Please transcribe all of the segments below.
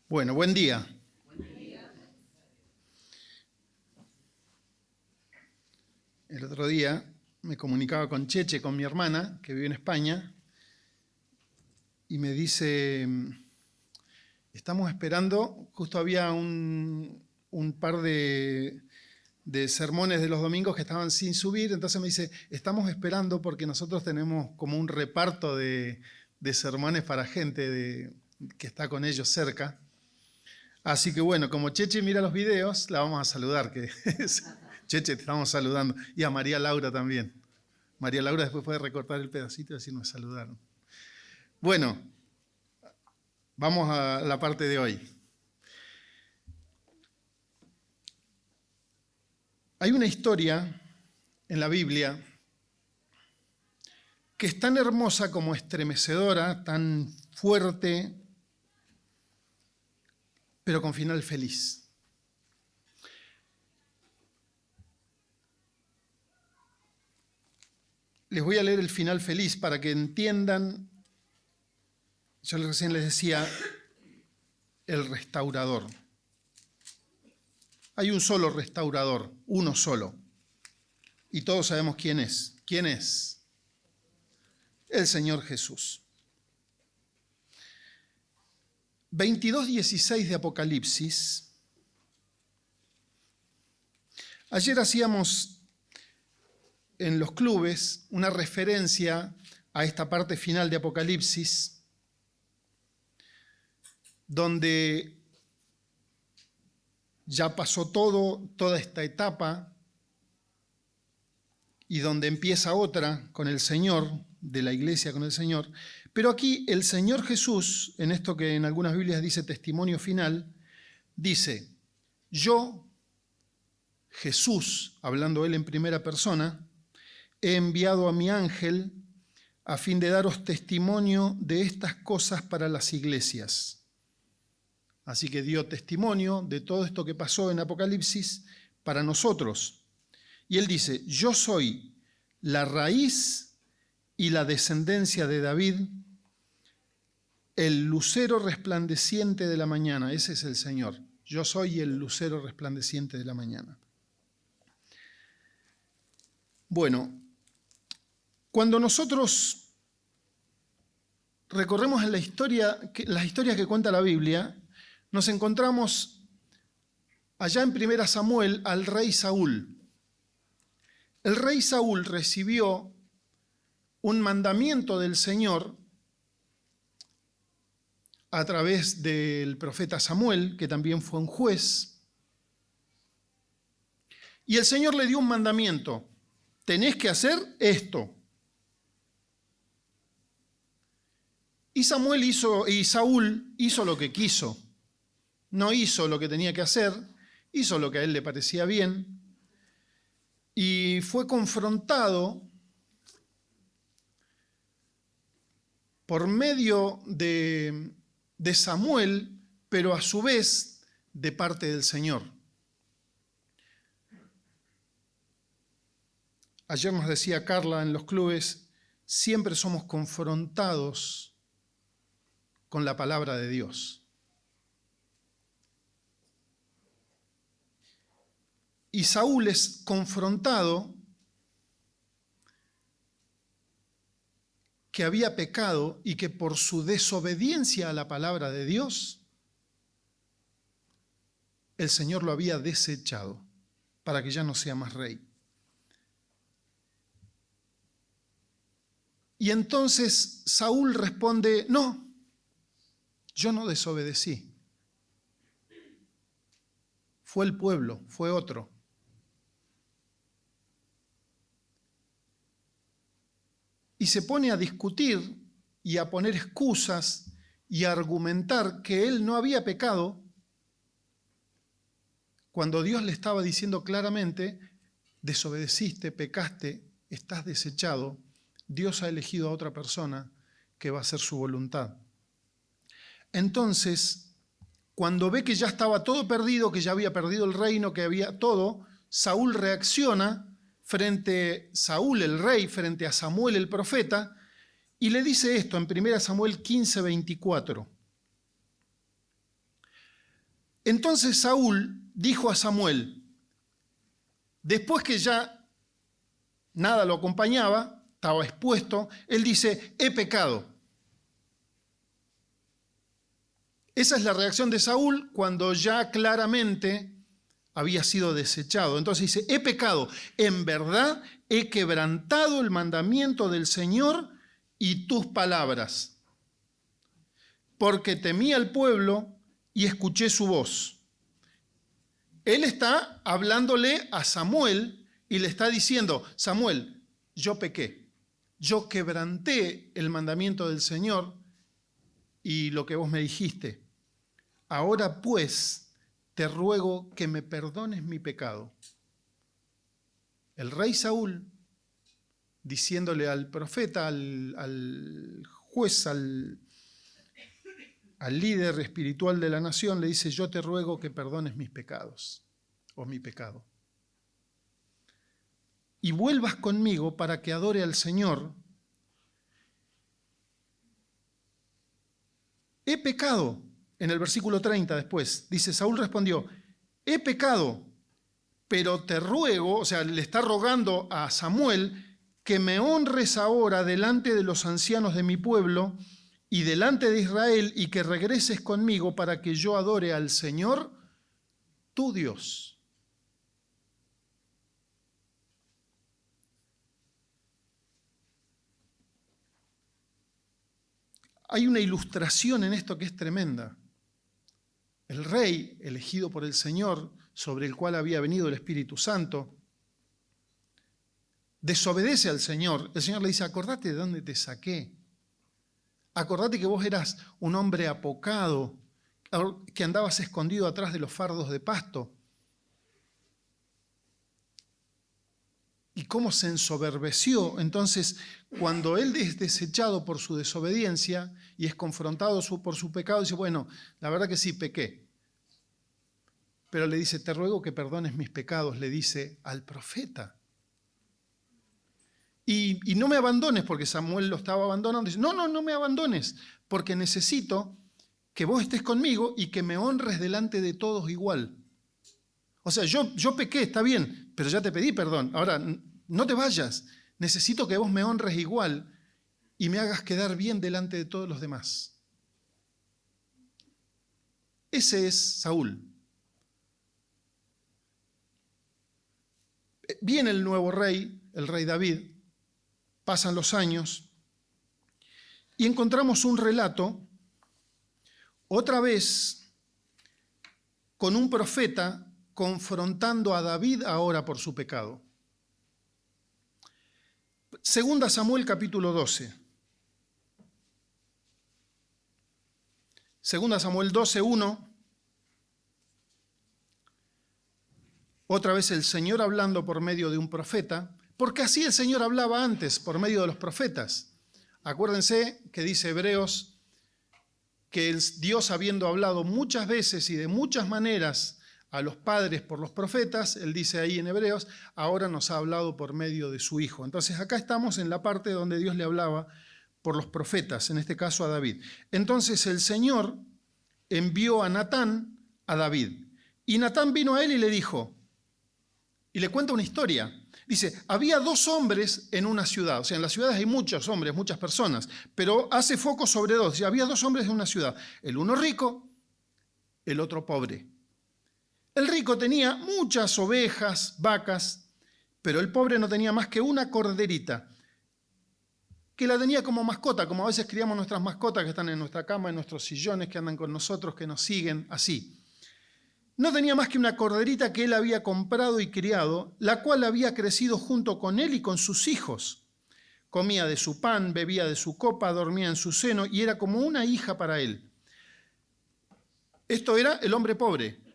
Bueno, buen día. El otro día me comunicaba con Cheche, con mi hermana, que vive en España, y me dice, estamos esperando, justo había un par de sermones de los domingos que estaban sin subir, entonces me dice, estamos esperando porque nosotros tenemos como un reparto de sermones para gente que está con ellos cerca. Así que bueno, como Cheche mira los videos, la vamos a saludar. Cheche, te estamos saludando. Y a María Laura también. María Laura después puede recortar el pedacito y decir nos saludaron. Bueno, vamos a la parte de hoy. Hay una historia en la Biblia que es tan hermosa como estremecedora, tan fuerte, pero con final feliz. Les voy a leer el final feliz para que entiendan, yo recién les decía, el restaurador. Hay un solo restaurador, uno solo, y todos sabemos quién es. ¿Quién es? El Señor Jesús. 22:16 de Apocalipsis. Ayer hacíamos en los clubes una referencia a esta parte final de Apocalipsis, donde ya pasó toda esta etapa, y donde empieza otra con el Señor, de la iglesia con el Señor. Pero aquí el Señor Jesús, en esto que en algunas Biblias dice testimonio final, dice, yo, Jesús, hablando él en primera persona, he enviado a mi ángel a fin de daros testimonio de estas cosas para las iglesias. Así que dio testimonio de todo esto que pasó en Apocalipsis para nosotros. Y él dice, yo soy la raíz y la descendencia de David, el lucero resplandeciente de la mañana. Ese es el Señor. Yo soy el lucero resplandeciente de la mañana. Bueno, cuando nosotros recorremos en las historias que cuenta la Biblia, nos encontramos allá en 1 Samuel al rey Saúl. El rey Saúl recibió un mandamiento del Señor a través del profeta Samuel, que también fue un juez. Y el Señor le dio un mandamiento. Tenés que hacer esto. Y Saúl hizo lo que quiso. No hizo lo que tenía que hacer, hizo lo que a él le parecía bien. Y fue confrontado por medio de Samuel, pero a su vez de parte del Señor. Ayer nos decía Carla en los clubes, siempre somos confrontados con la palabra de Dios. Y Saúl es confrontado que había pecado y que por su desobediencia a la palabra de Dios, el Señor lo había desechado para que ya no sea más rey. Y entonces Saúl responde, no, yo no desobedecí. Fue el pueblo, fue otro. Y se pone a discutir y a poner excusas y a argumentar que él no había pecado cuando Dios le estaba diciendo claramente, desobedeciste, pecaste, estás desechado, Dios ha elegido a otra persona que va a hacer su voluntad. Entonces, cuando ve que ya estaba todo perdido, que ya había perdido el reino, que había todo, Saúl reacciona Saúl el rey, frente a Samuel el profeta, y le dice esto en 1 Samuel 15:24. Entonces Saúl dijo a Samuel, después que ya nada lo acompañaba, estaba expuesto, él dice, he pecado. Esa es la reacción de Saúl cuando ya claramente había sido desechado. Entonces dice, he pecado, en verdad he quebrantado el mandamiento del Señor y tus palabras, porque temí al pueblo y escuché su voz. Él está hablándole a Samuel y le está diciendo, Samuel, yo pequé, yo quebranté el mandamiento del Señor y lo que vos me dijiste. Ahora pues te ruego que me perdones mi pecado. El rey Saúl, diciéndole al profeta, al juez, al líder espiritual de la nación, le dice, yo te ruego que perdones mis pecados, o mi pecado. Y vuelvas conmigo para que adore al Señor. He pecado. En el versículo 30 después, dice, Saúl respondió, he pecado, pero te ruego, o sea, le está rogando a Samuel, que me honres ahora delante de los ancianos de mi pueblo y delante de Israel, y que regreses conmigo para que yo adore al Señor, tu Dios. Hay una ilustración en esto que es tremenda. El rey, elegido por el Señor, sobre el cual había venido el Espíritu Santo, desobedece al Señor. El Señor le dice, acordate de dónde te saqué. Acordate que vos eras un hombre apocado, que andabas escondido atrás de los fardos de pasto. Y cómo se ensoberbeció. Entonces, cuando él es desechado por su desobediencia y es confrontado por su pecado, dice, bueno, la verdad que sí, pequé. Pero le dice, te ruego que perdones mis pecados, le dice al profeta. Y no me abandones, porque Samuel lo estaba abandonando. Dice, no me abandones, porque necesito que vos estés conmigo y que me honres delante de todos igual. O sea, yo pequé, está bien, pero ya te pedí perdón. Ahora, no te vayas. Necesito que vos me honres igual y me hagas quedar bien delante de todos los demás. Ese es Saúl. Viene el nuevo rey, el rey David, pasan los años y encontramos un relato, otra vez, con un profeta confrontando a David ahora por su pecado. Segunda Samuel capítulo 12. Segunda Samuel 12:1. Otra vez el Señor hablando por medio de un profeta, porque así el Señor hablaba antes por medio de los profetas. Acuérdense que dice Hebreos que Dios, habiendo hablado muchas veces y de muchas maneras a los padres por los profetas, él dice ahí en Hebreos, ahora nos ha hablado por medio de su Hijo. Entonces acá estamos en la parte donde Dios le hablaba por los profetas, en este caso a David. Entonces el Señor envió a Natán a David. Y Natán vino a él y le dijo, y le cuenta una historia. Dice, había 2 hombres en una ciudad. O sea, en las ciudades hay muchos hombres, muchas personas, pero hace foco sobre 2. Dice, había 2 hombres en una ciudad. El uno rico, el otro pobre. El rico tenía muchas ovejas, vacas, pero el pobre no tenía más que una corderita, que la tenía como mascota, como a veces criamos nuestras mascotas que están en nuestra cama, en nuestros sillones, que andan con nosotros, que nos siguen, así. No tenía más que una corderita que él había comprado y criado, la cual había crecido junto con él y con sus hijos. Comía de su pan, bebía de su copa, dormía en su seno y era como una hija para él. Esto era el hombre pobre.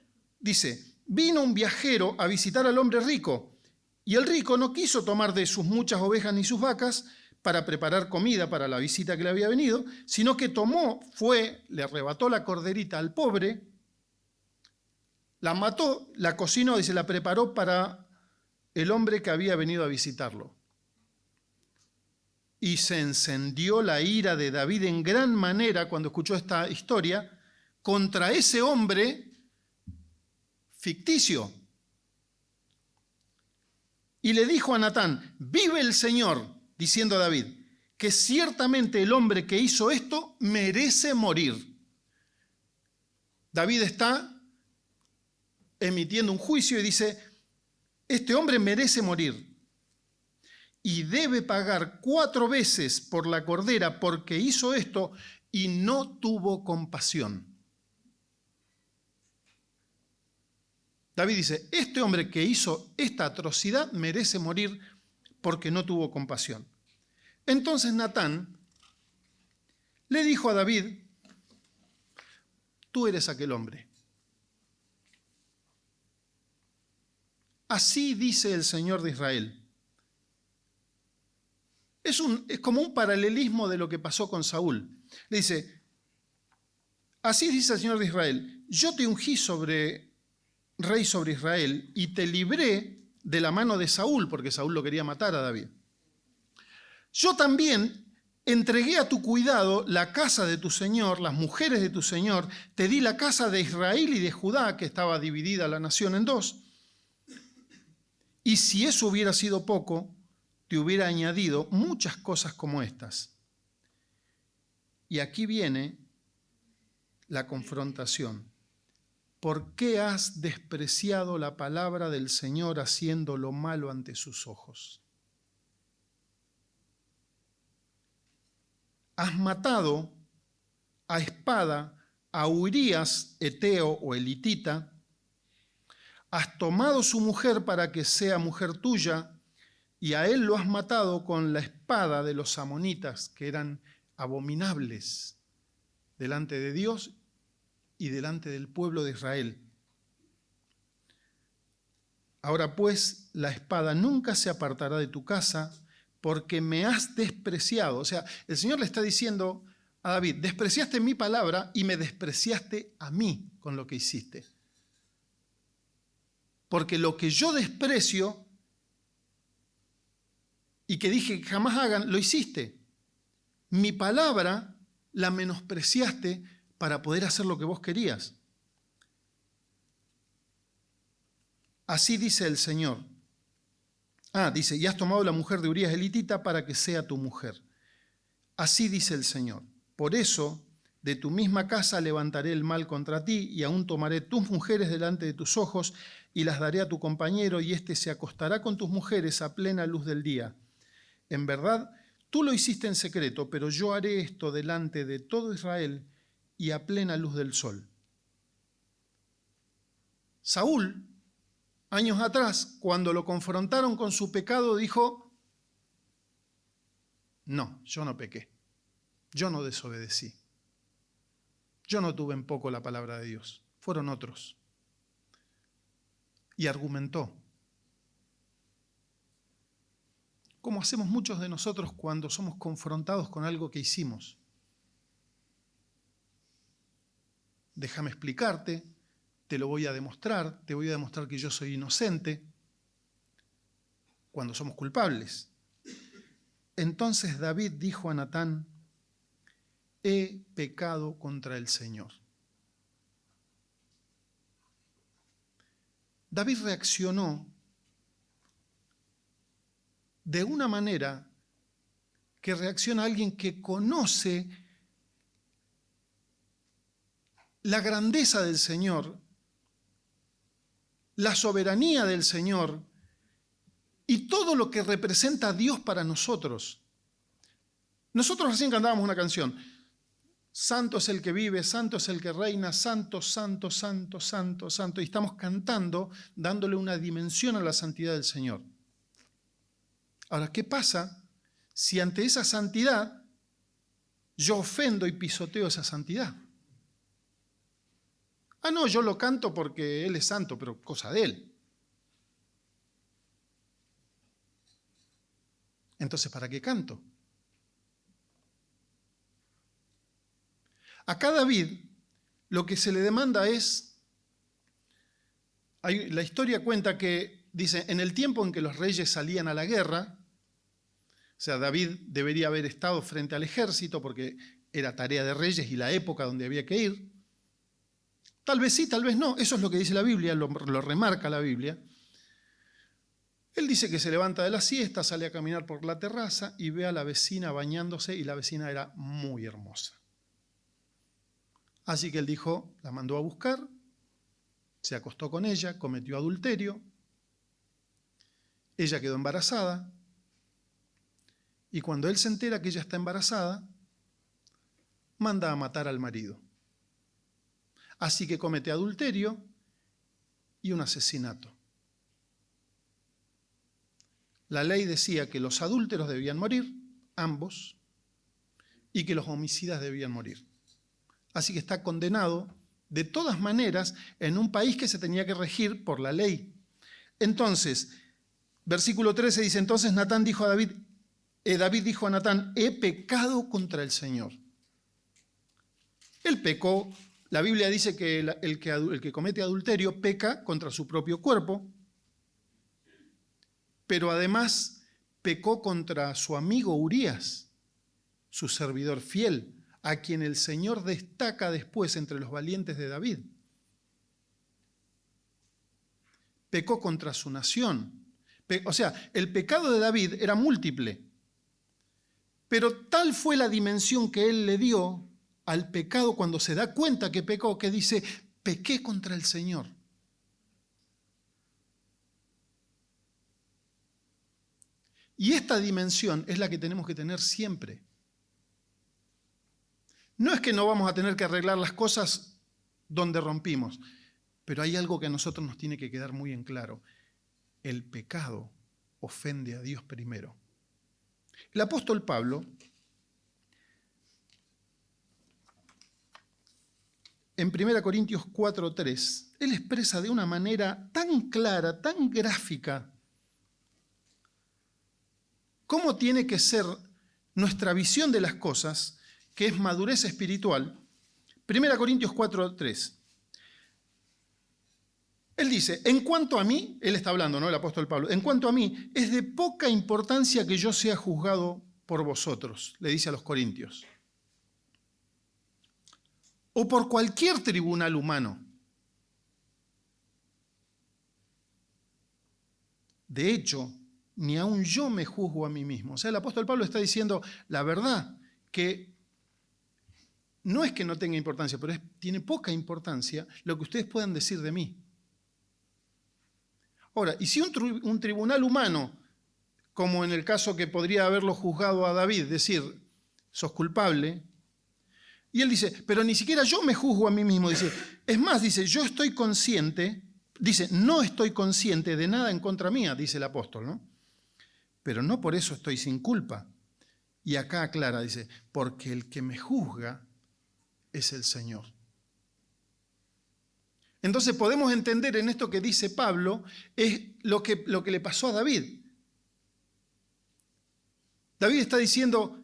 Dice, vino un viajero a visitar al hombre rico y el rico no quiso tomar de sus muchas ovejas ni sus vacas para preparar comida para la visita que le había venido, sino que le arrebató la corderita al pobre, la mató, la cocinó y se la preparó para el hombre que había venido a visitarlo. Y se encendió la ira de David en gran manera cuando escuchó esta historia contra ese hombre ficticio. Y le dijo a Natán, vive el Señor, diciendo a David, que ciertamente el hombre que hizo esto merece morir. David está emitiendo un juicio y dice, este hombre merece morir y debe pagar 4 veces por la cordera porque hizo esto y no tuvo compasión. David dice, este hombre que hizo esta atrocidad merece morir porque no tuvo compasión. Entonces Natán le dijo a David, tú eres aquel hombre. Así dice el Señor de Israel. Es como un paralelismo de lo que pasó con Saúl. Le dice, así dice el Señor de Israel, yo te ungí rey sobre Israel y te libré de la mano de Saúl, porque Saúl lo quería matar a David. Yo también entregué a tu cuidado la casa de tu Señor, las mujeres de tu Señor, te di la casa de Israel y de Judá, que estaba dividida la nación en 2. Y si eso hubiera sido poco, te hubiera añadido muchas cosas como estas. Y aquí viene la confrontación. ¿Por qué has despreciado la palabra del Señor haciendo lo malo ante sus ojos? Has matado a espada a Urías, eteo o elitita, has tomado su mujer para que sea mujer tuya, y a él lo has matado con la espada de los amonitas, que eran abominables delante de Dios y delante del pueblo de Israel. Ahora pues, la espada nunca se apartará de tu casa, porque me has despreciado. O sea, el Señor le está diciendo a David, despreciaste mi palabra y me despreciaste a mí con lo que hiciste. Porque lo que yo desprecio y que dije que jamás hagan, lo hiciste. Mi palabra la menospreciaste para poder hacer lo que vos querías. Así dice el Señor. Dice, y has tomado la mujer de Urías elitita para que sea tu mujer. Así dice el Señor. Por eso, de tu misma casa levantaré el mal contra ti, y aún tomaré tus mujeres delante de tus ojos, y las daré a tu compañero, y éste se acostará con tus mujeres a plena luz del día. En verdad, tú lo hiciste en secreto, pero yo haré esto delante de todo Israel y a plena luz del sol. Saúl, años atrás, cuando lo confrontaron con su pecado, dijo, no, yo no pequé, yo no desobedecí, yo no tuve en poco la palabra de Dios, fueron otros. Y argumentó, como hacemos muchos de nosotros cuando somos confrontados con algo que hicimos. Déjame explicarte, te lo voy a demostrar, te voy a demostrar que yo soy inocente, cuando somos culpables. Entonces David dijo a Natán, he pecado contra el Señor. David reaccionó de una manera que reacciona alguien que conoce la grandeza del Señor, la soberanía del Señor y todo lo que representa a Dios para nosotros. Nosotros recién cantábamos una canción, santo es el que vive, santo es el que reina, santo, santo, santo, santo, santo, y estamos cantando dándole una dimensión a la santidad del Señor. Ahora, ¿qué pasa si ante esa santidad yo ofendo y pisoteo esa santidad? No, yo lo canto porque Él es santo, pero cosa de Él. Entonces, ¿para qué canto? Acá David lo que se le demanda es, la historia cuenta que, dice, en el tiempo en que los reyes salían a la guerra, o sea, David debería haber estado frente al ejército porque era tarea de reyes y la época donde había que ir. Tal vez sí, tal vez no. Eso es lo que dice la Biblia, lo remarca la Biblia. Él dice que se levanta de la siesta, sale a caminar por la terraza y ve a la vecina bañándose, y la vecina era muy hermosa. Así que él dijo, la mandó a buscar, se acostó con ella, cometió adulterio, ella quedó embarazada, y cuando él se entera que ella está embarazada, manda a matar al marido. Así que comete adulterio y un asesinato. La ley decía que los adúlteros debían morir, ambos, y que los homicidas debían morir. Así que está condenado de todas maneras en un país que se tenía que regir por la ley. Entonces, versículo 13 dice, entonces David dijo a Natán, he pecado contra el Señor. Él pecó, la Biblia dice que el que comete adulterio peca contra su propio cuerpo, pero además pecó contra su amigo Urías, su servidor fiel, a quien el Señor destaca después entre los valientes de David. Pecó contra su nación. O sea, el pecado de David era múltiple, pero tal fue la dimensión que él le dio al pecado cuando se da cuenta que pecó, que dice, pequé contra el Señor. Y esta dimensión es la que tenemos que tener siempre. No es que no vamos a tener que arreglar las cosas donde rompimos, pero hay algo que a nosotros nos tiene que quedar muy en claro. El pecado ofende a Dios primero. El apóstol Pablo, en 1 Corintios 4:3, él expresa de una manera tan clara, tan gráfica, cómo tiene que ser nuestra visión de las cosas, que es madurez espiritual. 1 Corintios 4:3. Él dice, en cuanto a mí, él está hablando, ¿no? El apóstol Pablo, en cuanto a mí, es de poca importancia que yo sea juzgado por vosotros, le dice a los corintios, o por cualquier tribunal humano. De hecho, ni aun yo me juzgo a mí mismo. O sea, el apóstol Pablo está diciendo la verdad, que no es que no tenga importancia, pero tiene poca importancia lo que ustedes puedan decir de mí. Ahora, y si un tribunal humano, como en el caso que podría haberlo juzgado a David, decir, sos culpable, y él dice, pero ni siquiera yo me juzgo a mí mismo, dice, es más, dice, yo estoy consciente, dice, no estoy consciente de nada en contra mía, dice el apóstol, ¿no? Pero no por eso estoy sin culpa. Y acá aclara, dice, porque el que me juzga es el Señor. Entonces podemos entender en esto que dice Pablo, es lo que le pasó a David. David está diciendo,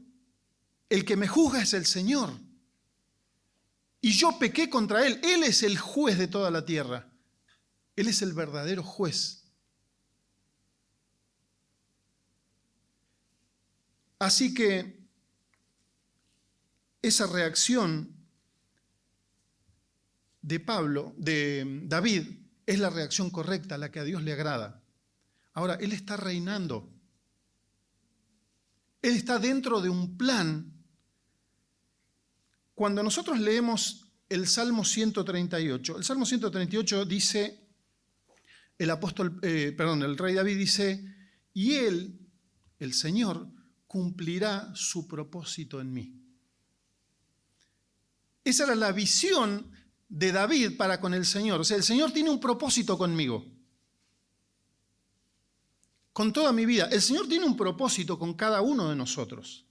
el que me juzga es el Señor. Y yo pequé contra Él. Él es el juez de toda la tierra. Él es el verdadero juez. Así que esa reacción de David, es la reacción correcta, la que a Dios le agrada. Ahora, Él está reinando. Él está dentro de un plan. Cuando nosotros leemos el Salmo 138, el Salmo 138 dice, el rey David dice, y Él, el Señor, cumplirá su propósito en mí. Esa era la visión de David para con el Señor. O sea, el Señor tiene un propósito conmigo. Con toda mi vida. El Señor tiene un propósito con cada uno de nosotros.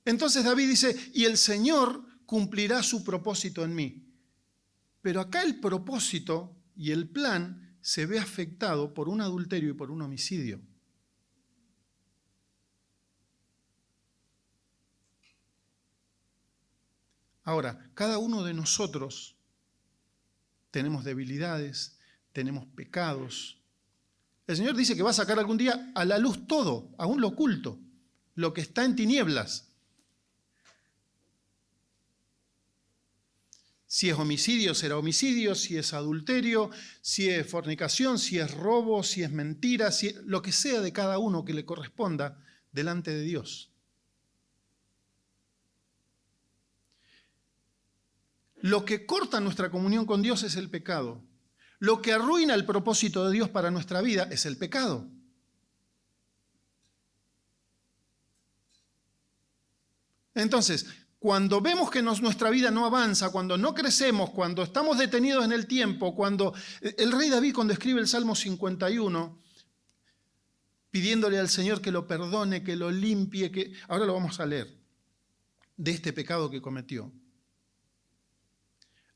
Entonces David dice, y el Señor cumplirá su propósito en mí. Pero acá el propósito y el plan se ve afectado por un adulterio y por un homicidio. Ahora, cada uno de nosotros tenemos debilidades, tenemos pecados. El Señor dice que va a sacar algún día a la luz todo, aún lo oculto, lo que está en tinieblas. Si es homicidio, será homicidio. Si es adulterio, si es fornicación, si es robo, si es mentira, lo que sea de cada uno que le corresponda delante de Dios. Lo que corta nuestra comunión con Dios es el pecado. Lo que arruina el propósito de Dios para nuestra vida es el pecado. Entonces, cuando vemos que nuestra vida no avanza, cuando no crecemos, cuando estamos detenidos en el tiempo, cuando el rey David, cuando escribe el Salmo 51, pidiéndole al Señor que lo perdone, que lo limpie, ahora lo vamos a leer, de este pecado que cometió.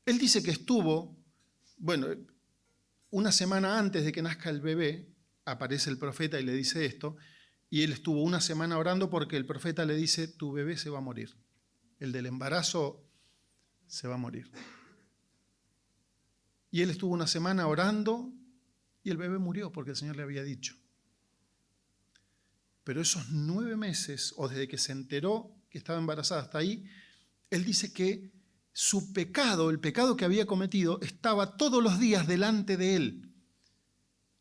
Él dice que estuvo, una semana antes de que nazca el bebé, aparece el profeta y le dice esto, y él estuvo una semana orando porque el profeta le dice, tu bebé se va a morir. El del embarazo se va a morir. Y él estuvo una semana orando y el bebé murió porque el Señor le había dicho. Pero esos 9 meses, o desde que se enteró que estaba embarazada hasta ahí, él dice que su pecado, el pecado que había cometido, estaba todos los días delante de él.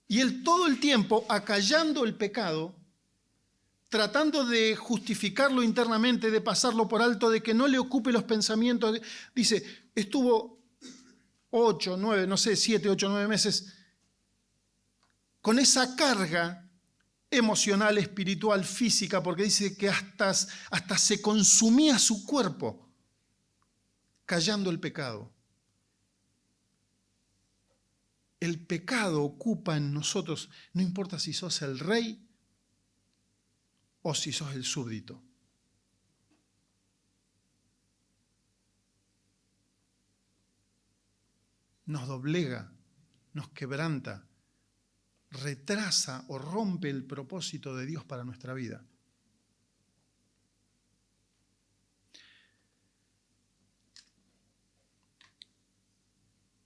Y él todo el tiempo, acallando el pecado, tratando de justificarlo internamente, de pasarlo por alto, de que no le ocupe los pensamientos. Dice, estuvo 8, 9, no sé, 7, 8, 9 meses con esa carga emocional, espiritual, física, porque dice que hasta se consumía su cuerpo callando el pecado. El pecado ocupa en nosotros, no importa si sos el rey o si sos el súbdito. Nos doblega, nos quebranta, retrasa o rompe el propósito de Dios para nuestra vida.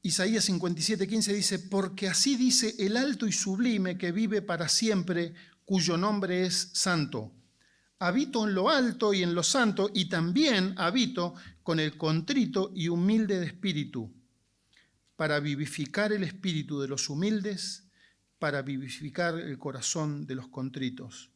Isaías 57:15 dice, porque así dice el alto y sublime que vive para siempre, cuyo nombre es santo. Habito en lo alto y en lo santo, y también habito con el contrito y humilde de espíritu, para vivificar el espíritu de los humildes, para vivificar el corazón de los contritos.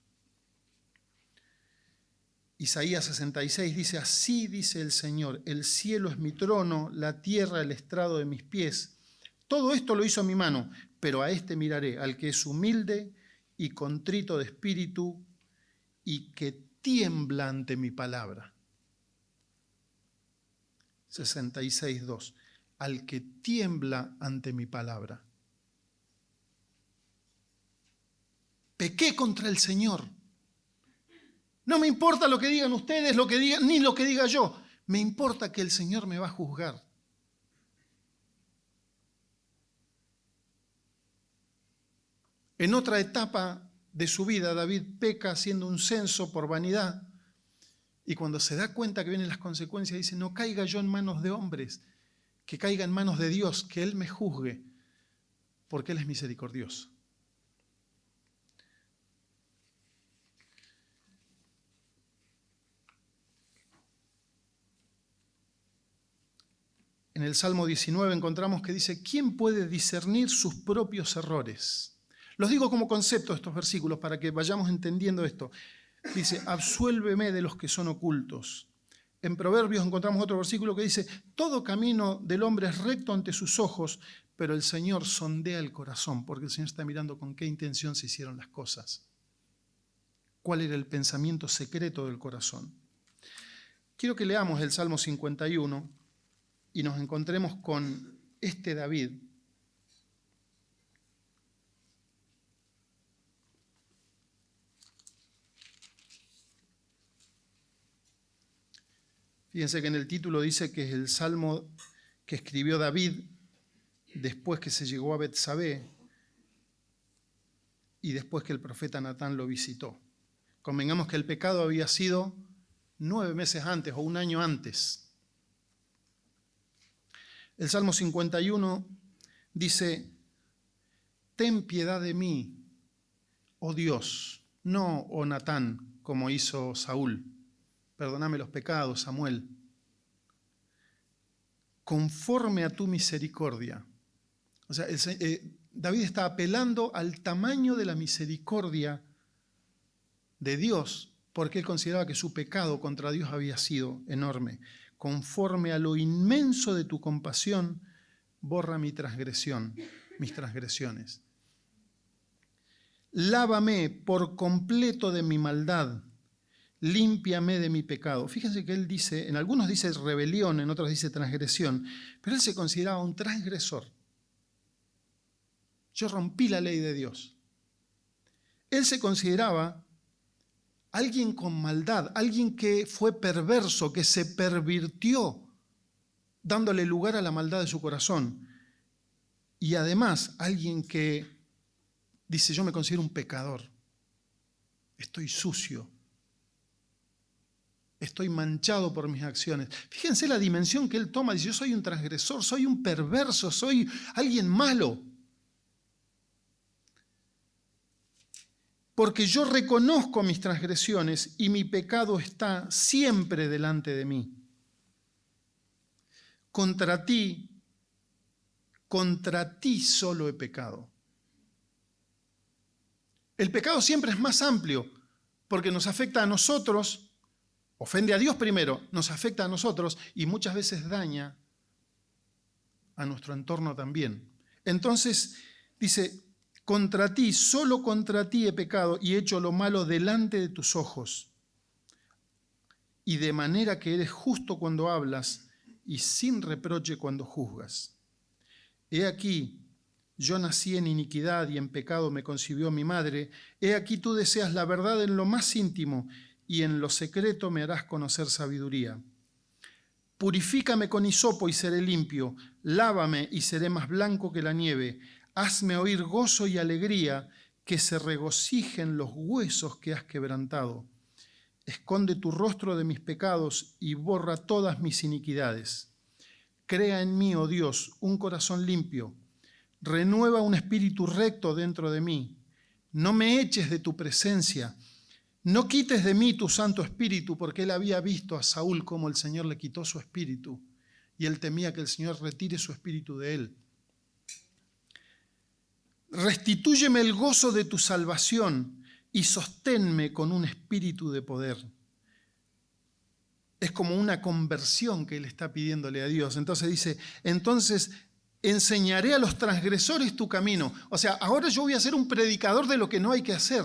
Isaías 66 dice, así dice el Señor, el cielo es mi trono, la tierra el estrado de mis pies. Todo esto lo hizo mi mano, pero a este miraré, al que es humilde y contrito de espíritu y que tiembla ante mi palabra. 66:2, al que tiembla ante mi palabra. Pequé contra el Señor. No me importa lo que digan ustedes, ni lo que diga yo. Me importa que el Señor me va a juzgar. En otra etapa de su vida, David peca haciendo un censo por vanidad. Y cuando se da cuenta que vienen las consecuencias, dice, no caiga yo en manos de hombres, que caiga en manos de Dios, que Él me juzgue, porque Él es misericordioso. En el Salmo 19 encontramos que dice, ¿quién puede discernir sus propios errores? Los digo como concepto estos versículos para que vayamos entendiendo esto. Dice, absuélveme de los que son ocultos. En Proverbios encontramos otro versículo que dice, todo camino del hombre es recto ante sus ojos, pero el Señor sondea el corazón, porque el Señor está mirando con qué intención se hicieron las cosas. ¿Cuál era el pensamiento secreto del corazón? Quiero que leamos el Salmo 51 y nos encontremos con este David. Fíjense que en el título dice que es el salmo que escribió David después que se llegó a Betsabé y después que el profeta Natán lo visitó. Convengamos que el pecado había sido 9 meses antes o un año antes. El Salmo 51 dice, ten piedad de mí, oh Dios, no, oh Natán, como hizo Saúl. Perdóname los pecados, Samuel. conforme a tu misericordia. O sea, David está apelando al tamaño de la misericordia de Dios, porque él consideraba que su pecado contra Dios había sido enorme. Conforme a lo inmenso de tu compasión, borra mi transgresión, mis transgresiones. Lávame por completo de mi maldad, límpiame de mi pecado. Fíjense que él dice, en algunos dice rebelión, en otros dice transgresión, pero él se consideraba un transgresor. Yo rompí la ley de Dios. Él se consideraba alguien con maldad, alguien que fue perverso, que se pervirtió, dándole lugar a la maldad de su corazón. Y además, alguien que dice, yo me considero un pecador, estoy sucio, estoy manchado por mis acciones. Fíjense la dimensión que él toma, dice, yo soy un transgresor, soy un perverso, soy alguien malo. Porque yo reconozco mis transgresiones y mi pecado está siempre delante de mí. Contra ti solo he pecado. El pecado siempre es más amplio, porque nos afecta a nosotros, ofende a Dios primero, nos afecta a nosotros y muchas veces daña a nuestro entorno también. Entonces, dice, solo contra ti he pecado y he hecho lo malo delante de tus ojos. Y de manera que eres justo cuando hablas y sin reproche cuando juzgas. He aquí, yo nací en iniquidad y en pecado me concibió mi madre. He aquí tú deseas la verdad en lo más íntimo y en lo secreto me harás conocer sabiduría. Purifícame con hisopo y seré limpio. Lávame y seré más blanco que la nieve. Hazme oír gozo y alegría, que se regocijen los huesos que has quebrantado. Esconde tu rostro de mis pecados y borra todas mis iniquidades. Crea en mí, oh Dios, un corazón limpio. Renueva un espíritu recto dentro de mí. No me eches de tu presencia. No quites de mí tu Santo Espíritu, porque él había visto a Saúl cómo el Señor le quitó su espíritu y él temía que el Señor retire su espíritu de él. Restitúyeme el gozo de tu salvación y sosténme con un espíritu de poder. Es como una conversión que él está pidiéndole a Dios. Entonces dice, entonces enseñaré a los transgresores tu camino. O sea, ahora yo voy a ser un predicador de lo que no hay que hacer,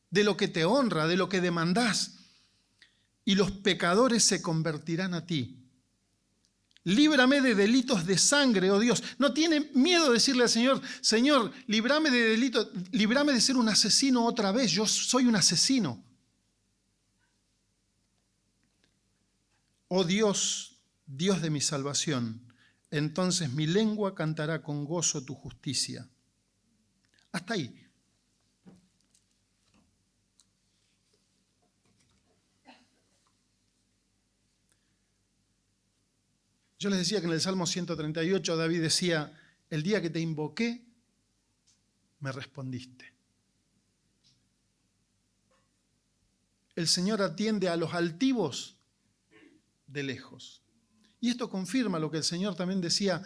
de lo que te honra, de lo que demandás. Y los pecadores se convertirán a ti. Líbrame de delitos de sangre, oh Dios. No tiene miedo de decirle al Señor, Señor, líbrame de delitos, líbrame de ser un asesino otra vez. Yo soy un asesino. Oh Dios, Dios de mi salvación, entonces mi lengua cantará con gozo tu justicia. Hasta ahí. Yo les decía que en el Salmo 138 David decía, el día que te invoqué, me respondiste. El Señor atiende a los altivos de lejos. Y esto confirma lo que el Señor también decía,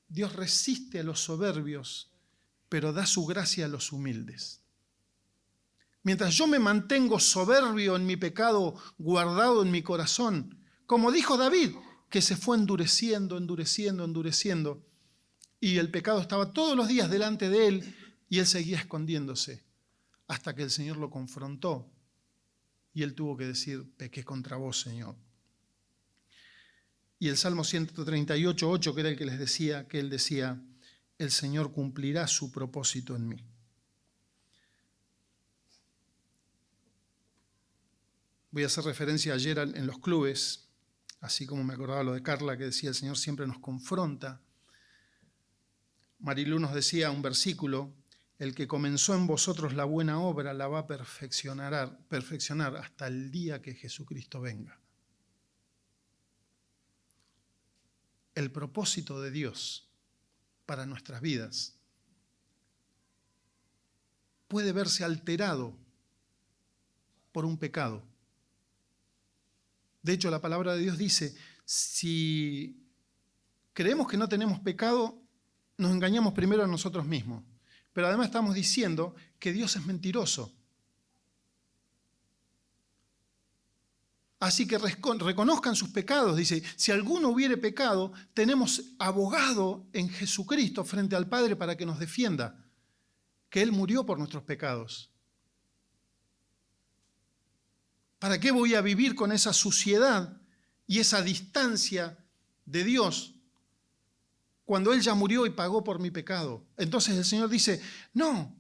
Dios resiste a los soberbios, pero da su gracia a los humildes. Mientras yo me mantengo soberbio en mi pecado, guardado en mi corazón, como dijo David, que se fue endureciendo, y el pecado estaba todos los días delante de él, y él seguía escondiéndose, hasta que el Señor lo confrontó, y él tuvo que decir, pequé contra vos, Señor. Y el Salmo 138:8, que era el que les decía, que él decía, el Señor cumplirá su propósito en mí. Voy a hacer referencia ayer en los clubes, así como me acordaba lo de Carla, que decía, el Señor siempre nos confronta. Marilú nos decía un versículo, el que comenzó en vosotros la buena obra la va a perfeccionar hasta el día que Jesucristo venga. El propósito de Dios para nuestras vidas puede verse alterado por un pecado. De hecho, la palabra de Dios dice, si creemos que no tenemos pecado, nos engañamos primero a nosotros mismos. Pero además estamos diciendo que Dios es mentiroso. Así que reconozcan sus pecados. Dice, si alguno hubiere pecado, tenemos abogado en Jesucristo frente al Padre para que nos defienda, que Él murió por nuestros pecados. ¿Para qué voy a vivir con esa suciedad y esa distancia de Dios cuando Él ya murió y pagó por mi pecado? Entonces el Señor dice, no,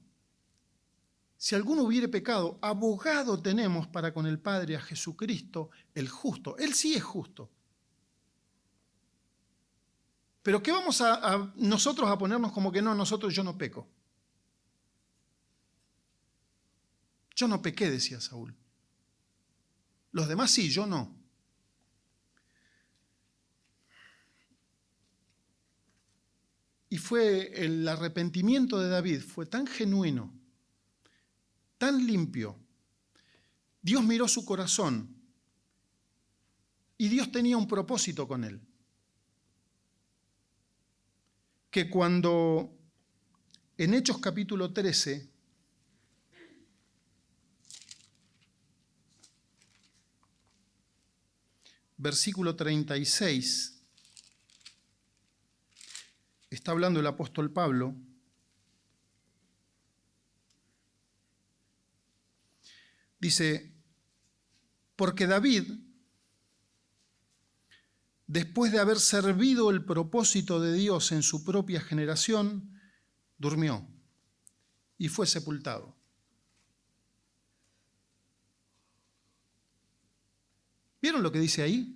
si alguno hubiere pecado, abogado tenemos para con el Padre a Jesucristo, el justo. Él sí es justo. Pero ¿qué vamos a nosotros a ponernos como que no, yo no peco? Yo no pequé, decía Saúl. Los demás sí, yo no. Y fue el arrepentimiento de David, fue tan genuino, tan limpio. Dios miró su corazón y Dios tenía un propósito con él. Que cuando en Hechos capítulo 13, versículo 36, está hablando el apóstol Pablo. Dice, porque David, después de haber servido el propósito de Dios en su propia generación, durmió y fue sepultado. ¿Vieron lo que dice ahí?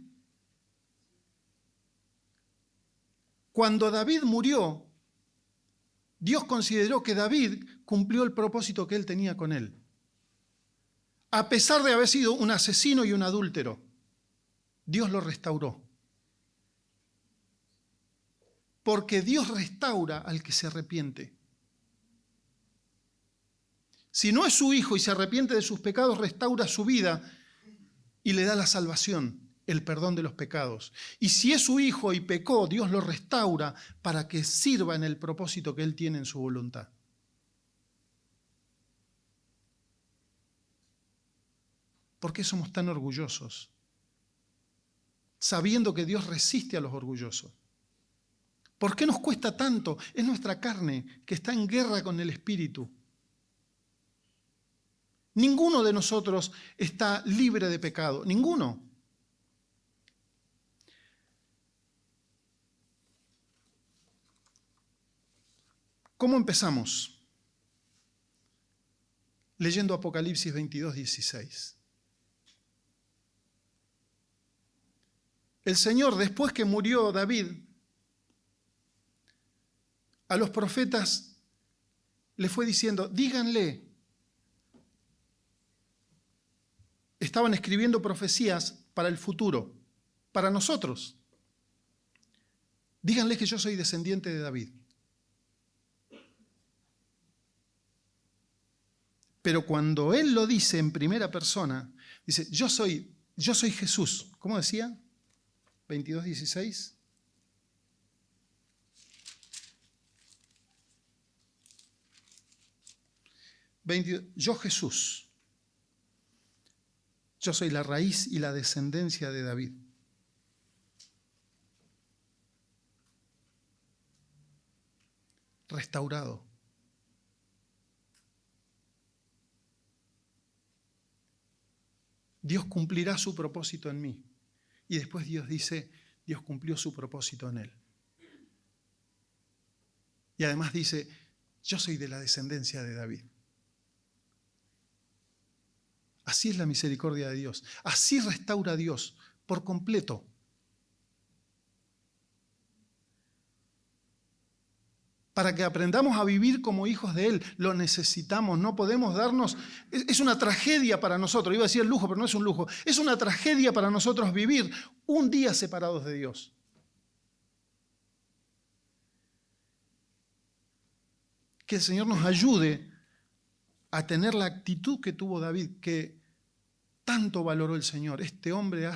Cuando David murió, Dios consideró que David cumplió el propósito que él tenía con él. A pesar de haber sido un asesino y un adúltero, Dios lo restauró. Porque Dios restaura al que se arrepiente. Si no es su hijo y se arrepiente de sus pecados, restaura su vida y le da la salvación, el perdón de los pecados. Y si es su hijo y pecó, Dios lo restaura para que sirva en el propósito que él tiene en su voluntad. ¿Por qué somos tan orgullosos? Sabiendo que Dios resiste a los orgullosos. ¿Por qué nos cuesta tanto? Es nuestra carne que está en guerra con el espíritu. Ninguno de nosotros está libre de pecado, ninguno. ¿Cómo empezamos? Leyendo Apocalipsis 22, 16. El Señor, después que murió David, a los profetas le fue diciendo, díganle. Estaban escribiendo profecías para el futuro, para nosotros. Díganle que yo soy descendiente de David. Pero cuando él lo dice en primera persona, dice, yo soy Jesús. ¿Cómo decía? 22:16. Yo Jesús. Yo soy la raíz y la descendencia de David. Restaurado. Dios cumplirá su propósito en mí. Y después Dios dice, Dios cumplió su propósito en él. Y además dice, yo soy de la descendencia de David. Así es la misericordia de Dios. Así restaura Dios por completo. Para que aprendamos a vivir como hijos de Él, lo necesitamos, no podemos darnos... Es una tragedia para nosotros, iba a decir el lujo, pero no es un lujo. Es una tragedia para nosotros vivir un día separados de Dios. Que el Señor nos ayude a tener la actitud que tuvo David, que tanto valoró el Señor. Este hombre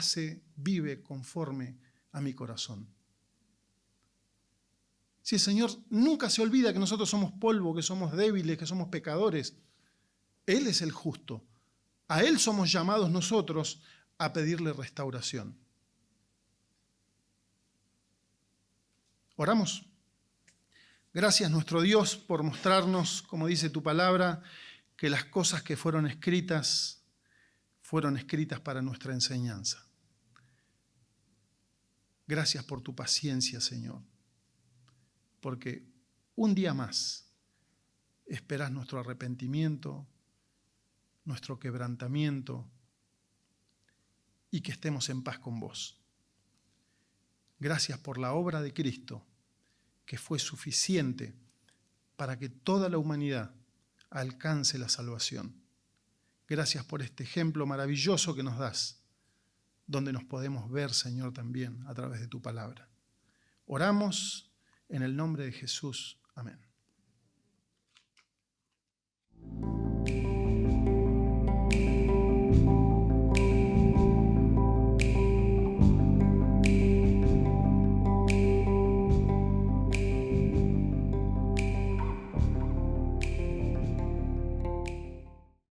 vive conforme a mi corazón. Si el Señor nunca se olvida que nosotros somos polvo, que somos débiles, que somos pecadores, Él es el justo. A Él somos llamados nosotros a pedirle restauración. Oramos. Gracias, nuestro Dios, por mostrarnos, como dice tu palabra, que las cosas que fueron escritas para nuestra enseñanza. Gracias por tu paciencia, Señor, porque un día más esperas nuestro arrepentimiento, nuestro quebrantamiento y que estemos en paz con vos. Gracias por la obra de Cristo, que fue suficiente para que toda la humanidad alcance la salvación. Gracias por este ejemplo maravilloso que nos das, donde nos podemos ver, Señor, también a través de tu palabra. Oramos en el nombre de Jesús. Amén.